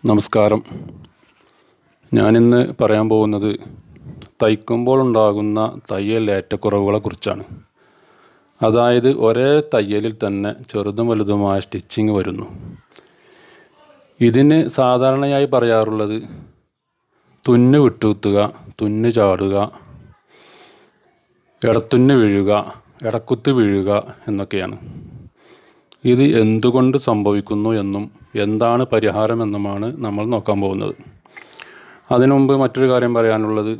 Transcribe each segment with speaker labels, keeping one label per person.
Speaker 1: നമസ്കാരം. ഞാനിന്ന് പറയാൻ പോകുന്നത് തയ്ക്കുമ്പോൾ ഉണ്ടാകുന്ന തയ്യൽ ഏറ്റക്കുറവുകളെക്കുറിച്ചാണ്. അതായത് ഒരേ തയ്യലിൽ തന്നെ ചെറുതും വലുതുമായ സ്റ്റിച്ചിങ് വരുന്നു. ഇതിന് സാധാരണയായി പറയാറുള്ളത് തുന്ന് വിട്ടുകുത്തുക, തുന്ന് ചാടുക, ഇടത്തുന്ന് വീഴുക, ഇടക്കുത്ത് വീഴുക എന്നൊക്കെയാണ്. ഇത് എന്തുകൊണ്ട് സംഭവിക്കുന്നു എന്നും എന്താണ് പരിഹാരമെന്നുമാണ് നമ്മൾ നോക്കാൻ പോകുന്നത്. അതിനു മുമ്പ് മറ്റൊരു കാര്യം പറയാനുള്ളത്,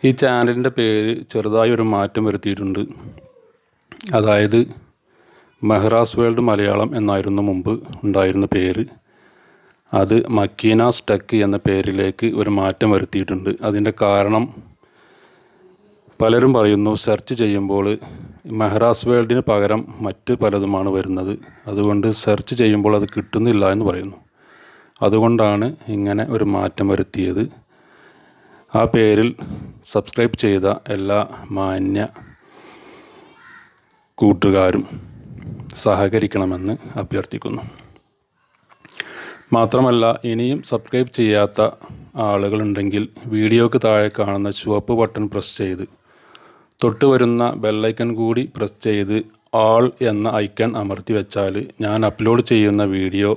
Speaker 1: ഈ ചാനലിൻ്റെ പേര് ചെറുതായി ഒരു മാറ്റം വരുത്തിയിട്ടുണ്ട്. അതായത് മെഹ്റാസ് വേൾഡ് മലയാളം എന്നായിരുന്നു മുമ്പ് ഉണ്ടായിരുന്ന പേര്. അത് മക്കീനാസ് ടെക് എന്ന പേരിലേക്ക് ഒരു മാറ്റം വരുത്തിയിട്ടുണ്ട്. അതിൻ്റെ കാരണം പലരും പറയുന്നു, സെർച്ച് ചെയ്യുമ്പോൾ മെഹ്റാസ് വേൾഡിന് പകരം മറ്റ് പലതുമാണ് വരുന്നത്. അതുകൊണ്ട് സെർച്ച് ചെയ്യുമ്പോൾ അത് കിട്ടുന്നില്ല എന്ന് പറയുന്നു. അതുകൊണ്ടാണ് ഇങ്ങനെ ഒരു മാറ്റം വരുത്തിയത്. ആ പേരിൽ സബ്സ്ക്രൈബ് ചെയ്ത എല്ലാ മാന്യ കൂട്ടുകാരും സഹകരിക്കണമെന്ന് അഭ്യർത്ഥിക്കുന്നു. മാത്രമല്ല, ഇനിയും സബ്സ്ക്രൈബ് ചെയ്യാത്ത ആളുകളുണ്ടെങ്കിൽ വീഡിയോക്ക് താഴെ കാണുന്ന ചുവപ്പ് ബട്ടൺ പ്രസ് ചെയ്ത് തൊട്ട് വരുന്ന ബെല്ലൈക്കൺ കൂടി പ്രസ് ചെയ്ത് ആൾ എന്ന ഐക്കൺ അമർത്തി വെച്ചാൽ ഞാൻ അപ്ലോഡ് ചെയ്യുന്ന വീഡിയോ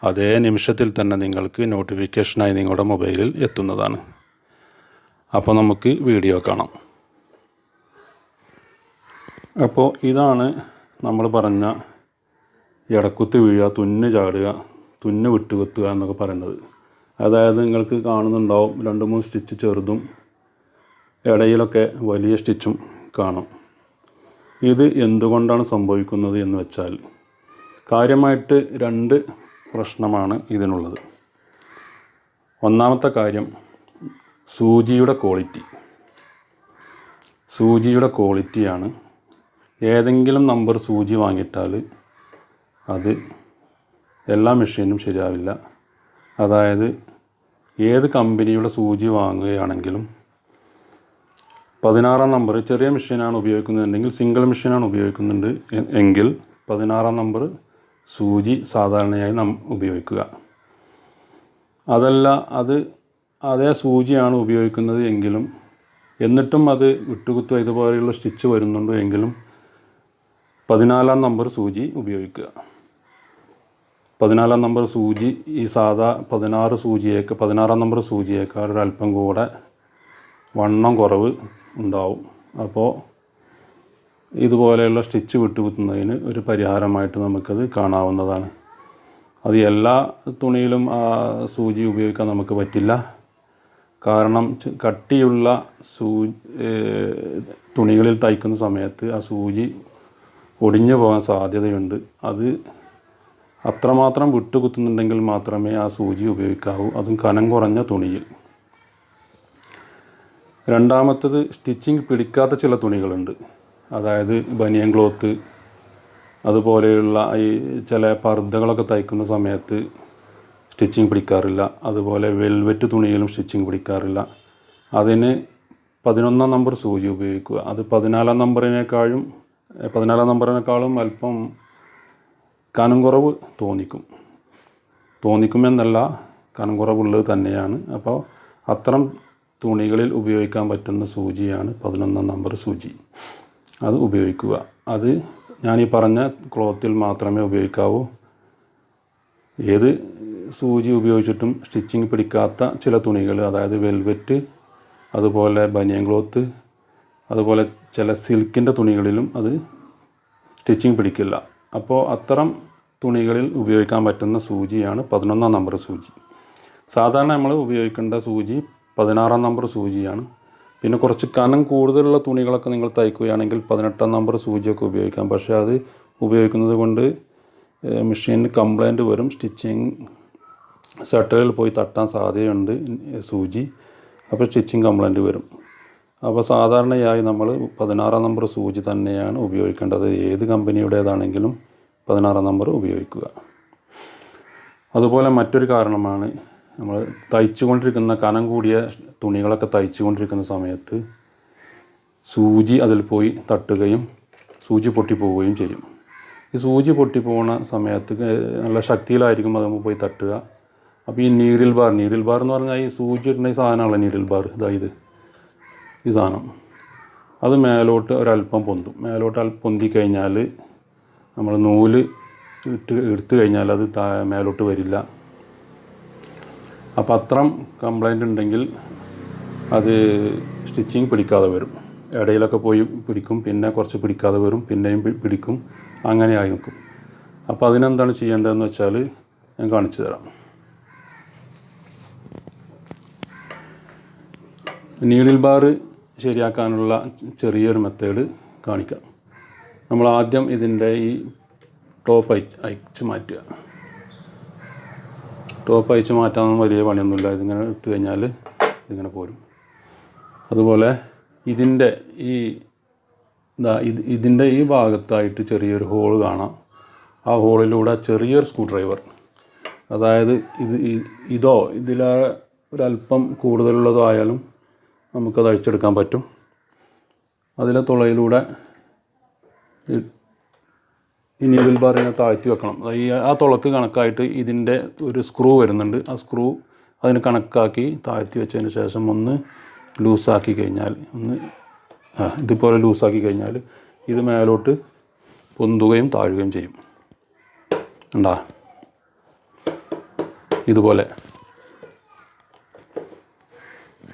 Speaker 1: അതേ നിമിഷത്തിൽ തന്നെ നിങ്ങൾക്ക് നോട്ടിഫിക്കേഷനായി നിങ്ങളുടെ മൊബൈലിൽ എത്തുന്നതാണ്. അപ്പോൾ നമുക്ക് വീഡിയോ കാണാം. അപ്പോൾ ഇതാണ് നമ്മൾ പറഞ്ഞ ഇടക്കുത്ത് വീഴുക, തുന്ന് ചാടുക, തുന്ന് വിട്ടുകുത്തുക എന്നൊക്കെ പറയുന്നത്. അതായത് നിങ്ങൾക്ക് കാണുന്നുണ്ടാവും 2-3 സ്റ്റിച്ച് ചെറുതും ഇടയിലൊക്കെ വലിയ സ്റ്റിച്ചും കാണും. ഇത് എന്തുകൊണ്ടാണ് സംഭവിക്കുന്നത് എന്ന് വെച്ചാൽ കാര്യമായിട്ട് 2 പ്രശ്നമാണ് ഇതിനുള്ളത്. ഒന്നാമത്തെ കാര്യം സൂചിയുടെ ക്വാളിറ്റിയാണ്. ഏതെങ്കിലും നമ്പർ സൂചി വാങ്ങിയിട്ടാൽ അത് എല്ലാ മെഷീനും ശരിയാവില്ല. അതായത് ഏത് കമ്പനിയുടെ സൂചി വാങ്ങുകയാണെങ്കിലും 16-ാം നമ്പർ, ചെറിയ മെഷീനാണ് ഉപയോഗിക്കുന്നതെങ്കിൽ, സിംഗിൾ മെഷീനാണ് ഉപയോഗിക്കുന്നുണ്ട് എങ്കിൽ 16-ാം നമ്പർ സൂചി സാധാരണയായി ഉപയോഗിക്കുക. അതല്ല, അതേ സൂചിയാണ് ഉപയോഗിക്കുന്നത് എങ്കിലും എന്നിട്ടും അത് വിട്ടുകുത്തുക ഇതുപോലെയുള്ള സ്റ്റിച്ച് വരുന്നുണ്ട് എങ്കിലും 14-ാം നമ്പർ സൂചി ഉപയോഗിക്കുക. 14-ാം നമ്പർ സൂചി ഈ സാധാ 16-ാം നമ്പർ സൂചിയേക്കാൾ ഒരല്പം കൂടെ വണ്ണം കുറവ് ഉണ്ടാവും. അപ്പോൾ ഇതുപോലെയുള്ള സ്റ്റിച്ച് വിട്ടുകുത്തുന്നതിന് ഒരു പരിഹാരമായിട്ട് നമുക്കത് കാണാവുന്നതാണ്. അത് എല്ലാ തുണിയിലും ആ സൂചി ഉപയോഗിക്കാൻ നമുക്ക് പറ്റില്ല. കാരണം കട്ടിയുള്ള തുണികളിൽ തയ്ക്കുന്ന സമയത്ത് ആ സൂചി ഒടിഞ്ഞു പോകാൻ സാധ്യതയുണ്ട്. അത് അത്രമാത്രം വിട്ടുകുത്തുന്നുണ്ടെങ്കിൽ മാത്രമേ ആ സൂചി ഉപയോഗിക്കാവൂ, അതും കനം കുറഞ്ഞ തുണിയിൽ. രണ്ടാമത്തത്, സ്റ്റിച്ചിങ് പിടിക്കാത്ത ചില തുണികളുണ്ട്. അതായത് ബനിയൻ ക്ലോത്ത്, അതുപോലെയുള്ള ഈ ചില പർദ്ദകളൊക്കെ തയ്ക്കുന്ന സമയത്ത് സ്റ്റിച്ചിങ് പിടിക്കാറില്ല. അതുപോലെ വെൽവെറ്റ് തുണിയിലും സ്റ്റിച്ചിങ് പിടിക്കാറില്ല. അതിന് 11-ാം നമ്പർ സൂചി ഉപയോഗിക്കുക. അത് 14-ാം നമ്പറിനേക്കാളും അല്പം കനം കുറവ് തോന്നിക്കുമെന്നല്ല, കനം കുറവുള്ളത് തന്നെയാണ്. അപ്പോൾ അത്തരം തുണികളിൽ ഉപയോഗിക്കാൻ പറ്റുന്ന സൂചിയാണ് 11-ാം നമ്പർ സൂചി. അത് ഉപയോഗിക്കുക. അത് ഞാനീ പറഞ്ഞ ക്ലോത്തിൽ മാത്രമേ ഉപയോഗിക്കാവൂ. ഏത് സൂചി ഉപയോഗിച്ചിട്ടും സ്റ്റിച്ചിങ് പിടിക്കാത്ത ചില തുണികൾ, അതായത് വെൽവെറ്റ്, അതുപോലെ ബനിയൻ ക്ലോത്ത്, അതുപോലെ ചില സിൽക്കിൻ്റെ തുണികളിലും അത് സ്റ്റിച്ചിങ് പിടിക്കില്ല. അപ്പോൾ അത്തരം തുണികളിൽ ഉപയോഗിക്കാൻ പറ്റുന്ന സൂചിയാണ് 11-ാം നമ്പർ സൂചി. സാധാരണ നമ്മൾ ഉപയോഗിക്കേണ്ട സൂചി 16-ാം നമ്പർ സൂചിയാണ്. പിന്നെ കുറച്ച് കനം കൂടുതലുള്ള തുണികളൊക്കെ നിങ്ങൾ തയ്ക്കുകയാണെങ്കിൽ 18-ാം നമ്പർ സൂചിയൊക്കെ ഉപയോഗിക്കാം. പക്ഷേ അത് ഉപയോഗിക്കുന്നത് കൊണ്ട് മെഷീനിന് കംപ്ലൈൻറ്റ് വരും. സ്റ്റിച്ചിങ് ഷട്ടറിൽ പോയി തട്ടാൻ സാധ്യതയുണ്ട് സൂചി. അപ്പോൾ സ്റ്റിച്ചിങ് കംപ്ലൈൻറ്റ് വരും. അപ്പോൾ സാധാരണയായി നമ്മൾ 16-ാം നമ്പർ സൂചി തന്നെയാണ് ഉപയോഗിക്കേണ്ടത്. ഏത് കമ്പനിയുടേതാണെങ്കിലും 16-ാം നമ്പർ ഉപയോഗിക്കുക. അതുപോലെ മറ്റൊരു കാരണമാണ്, നമ്മൾ തയ്ച്ചുകൊണ്ടിരിക്കുന്ന കനം കൂടിയ തുണികളൊക്കെ തയ്ച്ചുകൊണ്ടിരിക്കുന്ന സമയത്ത് സൂചി അതിൽ പോയി തട്ടുകയും സൂചി പൊട്ടിപ്പോവുകയും ചെയ്യും. ഈ സൂചി പൊട്ടിപ്പോകുന്ന സമയത്ത് നല്ല ശക്തിയിലായിരിക്കും അത് പോയി തട്ടുക. അപ്പോൾ ഈ നീഡിൽ ബാർ എന്ന് പറഞ്ഞാൽ ഈ സൂചി ഇടുന്ന ഈ സാധനമാണല്ലോ നീഡിൽ ബാർ. ഇതായത് ഈ സാധനം അത് മേലോട്ട് ഒരല്പം പൊന്തും. മേലോട്ട് പൊന്തി കഴിഞ്ഞാൽ നമ്മൾ നൂല് എടുത്തു കഴിഞ്ഞാൽ അത് മേലോട്ട് വരില്ല. അപ്പോൾ അത്രയും കംപ്ലൈൻ്റ് ഉണ്ടെങ്കിൽ അത് സ്റ്റിച്ചിങ് പിടിക്കാതെ വരും. ഇടയിലൊക്കെ പോയി പിടിക്കും, പിന്നെ കുറച്ച് പിടിക്കാതെ വരും, പിന്നെയും പിടിക്കും, അങ്ങനെ ആയി നിൽക്കും. അപ്പോൾ അതിനെന്താണ് ചെയ്യേണ്ടതെന്ന് വെച്ചാൽ ഞാൻ കാണിച്ചു തരാം. നീഡിൽ ബാർ ശരിയാക്കാനുള്ള ചെറിയൊരു മെത്തേഡ് കാണിക്കാം. നമ്മൾ ആദ്യം ഇതിൻ്റെ ഈ ടോപ്പ് അയച്ച് മാറ്റുക. ടോപ്പ് അയച്ച് മാറ്റാനൊന്നും വലിയ പണിയൊന്നുമില്ല. ഇതിങ്ങനെ എടുത്തു കഴിഞ്ഞാൽ ഇതിങ്ങനെ പോരും. അതുപോലെ ഇതിൻ്റെ ഈ ഭാഗത്തായിട്ട് ചെറിയൊരു ഹോൾ കാണാം. ആ ഹോളിലൂടെ ചെറിയൊരു സ്ക്രൂ ഡ്രൈവർ, അതായത് ഇതിലെ ഒരല്പം കൂടുതലുള്ളതോ ആയാലും നമുക്കത് അഴിച്ചെടുക്കാൻ പറ്റും. അതിലെ തുളയിലൂടെ ഈ നീഡിൽ ബാറിനെ താഴ്ത്തി വെക്കണം. ആ തുളക്ക് കണക്കായിട്ട് ഇതിൻ്റെ ഒരു സ്ക്രൂ വരുന്നുണ്ട്. ആ സ്ക്രൂ അതിന് കണക്കാക്കി താഴ്ത്തി വെച്ചതിന് ശേഷം ഒന്ന് ലൂസാക്കി കഴിഞ്ഞാൽ ഇതുപോലെ ലൂസാക്കി കഴിഞ്ഞാൽ ഇത് മേലോട്ട് പൊന്തുകയും താഴുകയും ചെയ്യും. ഉണ്ടാ ഇതുപോലെ.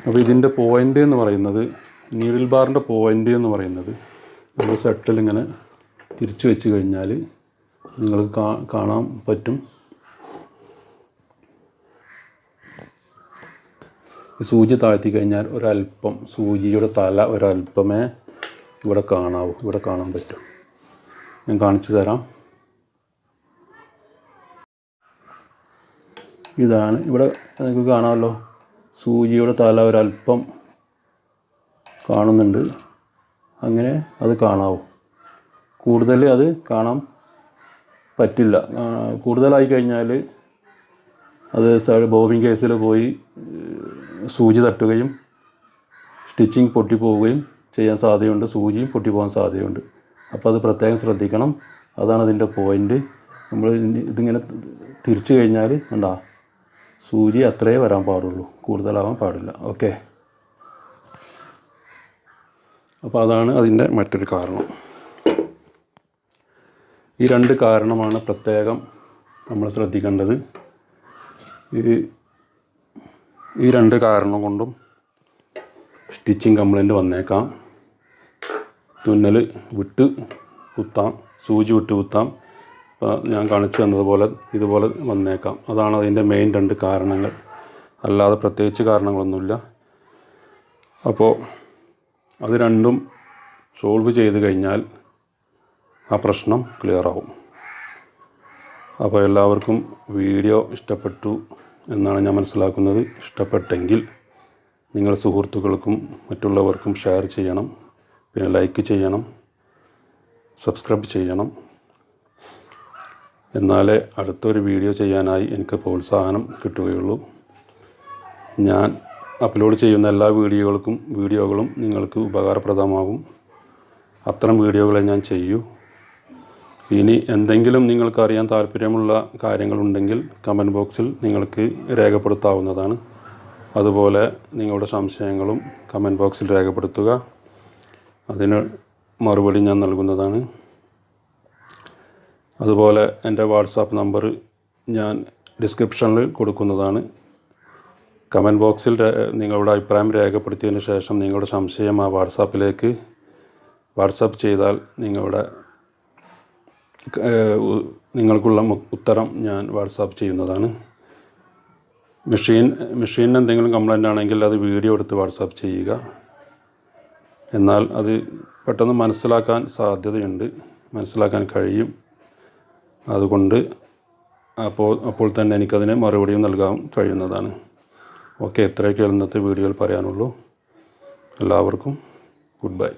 Speaker 1: അപ്പോൾ ഇതിൻ്റെ പോയിൻ്റ് എന്ന് പറയുന്നത്, നീഡിൽ ബാറിൻ്റെ പോയിൻ്റ് എന്ന് പറയുന്നത്, നമ്മൾ സെട്ടിൽ ഇങ്ങനെ തിരിച്ചു വെച്ച് കഴിഞ്ഞാൽ നിങ്ങൾക്ക് കാണാൻ പറ്റും. സൂചി താഴ്ത്തി കഴിഞ്ഞാൽ ഒരല്പം സൂചിയുടെ തല ഒരല്പമേ ഇവിടെ കാണാൻ പറ്റും. ഞാൻ കാണിച്ചു തരാം. ഇതാണ് ഇവിടെ നിങ്ങൾക്ക് കാണാമല്ലോ, സൂചിയുടെ തല ഒരല്പം കാണുന്നുണ്ട്. അങ്ങനെ അത് കാണാവൂ. കൂടുതൽ അത് കാണാൻ പറ്റില്ല. കൂടുതലായി കഴിഞ്ഞാൽ അത് ബോബിൻ കേസിൽ പോയി സൂചി തട്ടുകയും സ്റ്റിച്ചിങ് പൊട്ടിപ്പോവുകയും ചെയ്യാൻ സാധ്യതയുണ്ട്. സൂചിയും പൊട്ടിപ്പോകാൻ സാധ്യതയുണ്ട്. അപ്പോൾ അത് പ്രത്യേകം ശ്രദ്ധിക്കണം. അതാണ് അതിൻ്റെ പോയിൻ്റ്. നമ്മൾ ഇതിങ്ങനെ തിരിച്ചു കഴിഞ്ഞാൽ കണ്ടാ സൂചി അത്രയേ വരാൻ പാടുള്ളൂ, കൂടുതലാവാൻ പാടില്ല. ഓക്കെ. അപ്പോൾ അതാണ് അതിൻ്റെ മറ്റൊരു കാരണം. ഈ രണ്ട് കാരണമാണ് പ്രത്യേകം നമ്മൾ ശ്രദ്ധിക്കേണ്ടത്. ഈ രണ്ട് കാരണം കൊണ്ടും സ്റ്റിച്ചിങ് കംപ്ലൈൻറ്റ് വന്നേക്കാം. തുന്നൽ വിട്ട് കുത്താം, സൂചി വിട്ട് കുത്താം. ഇപ്പോൾ ഞാൻ കാണിച്ചു തന്നതുപോലെ ഇതുപോലെ വന്നേക്കാം. അതാണ് അതിൻ്റെ മെയിൻ രണ്ട് കാരണങ്ങൾ. അല്ലാതെ പ്രത്യേകിച്ച് കാരണങ്ങളൊന്നുമില്ല. അപ്പോൾ അത് രണ്ടും സോൾവ് ചെയ്ത് കഴിഞ്ഞാൽ ആ പ്രശ്നം ക്ലിയർ ആവും. അപ്പോൾ എല്ലാവർക്കും വീഡിയോ ഇഷ്ടപ്പെട്ടു എന്നാണ് ഞാൻ മനസ്സിലാക്കുന്നത്. ഇഷ്ടപ്പെട്ടെങ്കിൽ നിങ്ങൾ സുഹൃത്തുക്കൾക്കും മറ്റുള്ളവർക്കും ഷെയർ ചെയ്യണം, പിന്നെ ലൈക്ക് ചെയ്യണം, സബ്സ്ക്രൈബ് ചെയ്യണം. എന്നാലേ അടുത്തൊരു വീഡിയോ ചെയ്യാനായി എനിക്ക് പ്രോത്സാഹനം കിട്ടുകയുള്ളൂ. ഞാൻ അപ്ലോഡ് ചെയ്യുന്ന എല്ലാ വീഡിയോകളും നിങ്ങൾക്ക് ഉപകാരപ്രദമാകും. അത്തരം വീഡിയോകളെ ഞാൻ ചെയ്യൂ. ഇനി എന്തെങ്കിലും നിങ്ങൾക്കറിയാൻ താല്പര്യമുള്ള കാര്യങ്ങളുണ്ടെങ്കിൽ കമൻറ്റ് ബോക്സിൽ നിങ്ങൾക്ക് രേഖപ്പെടുത്താവുന്നതാണ്. അതുപോലെ നിങ്ങളുടെ സംശയങ്ങളും കമൻറ്റ് ബോക്സിൽ രേഖപ്പെടുത്തുക. അതിന് മറുപടി ഞാൻ നൽകുന്നതാണ്. അതുപോലെ എൻ്റെ വാട്സാപ്പ് നമ്പർ ഞാൻ ഡിസ്ക്രിപ്ഷനിൽ കൊടുക്കുന്നതാണ്. കമൻറ്റ് ബോക്സിൽ നിങ്ങളുടെ അഭിപ്രായം രേഖപ്പെടുത്തിയതിന് ശേഷം നിങ്ങളുടെ സംശയം ആ വാട്സാപ്പിലേക്ക് വാട്സാപ്പ് ചെയ്താൽ നിങ്ങൾക്കുള്ള ഉത്തരം ഞാൻ വാട്സാപ്പ് ചെയ്യുന്നതാണ്. മെഷീനിന് എന്തെങ്കിലും കംപ്ലൈൻ്റ് ആണെങ്കിൽ അത് വീഡിയോ എടുത്ത് വാട്സാപ്പ് ചെയ്യുക. എന്നാൽ അത് പെട്ടെന്ന് മനസ്സിലാക്കാൻ സാധ്യതയുണ്ട്, മനസ്സിലാക്കാൻ കഴിയും. അതുകൊണ്ട് അപ്പോൾ തന്നെ എനിക്കതിന് മറുപടിയും നൽകാൻ കഴിയുന്നതാണ്. ഓക്കെ, ഇത്രയൊക്കെ ഇന്നത്തെ വീഡിയോയിൽ പറയാനുള്ളൂ. എല്ലാവർക്കും ഗുഡ് ബൈ.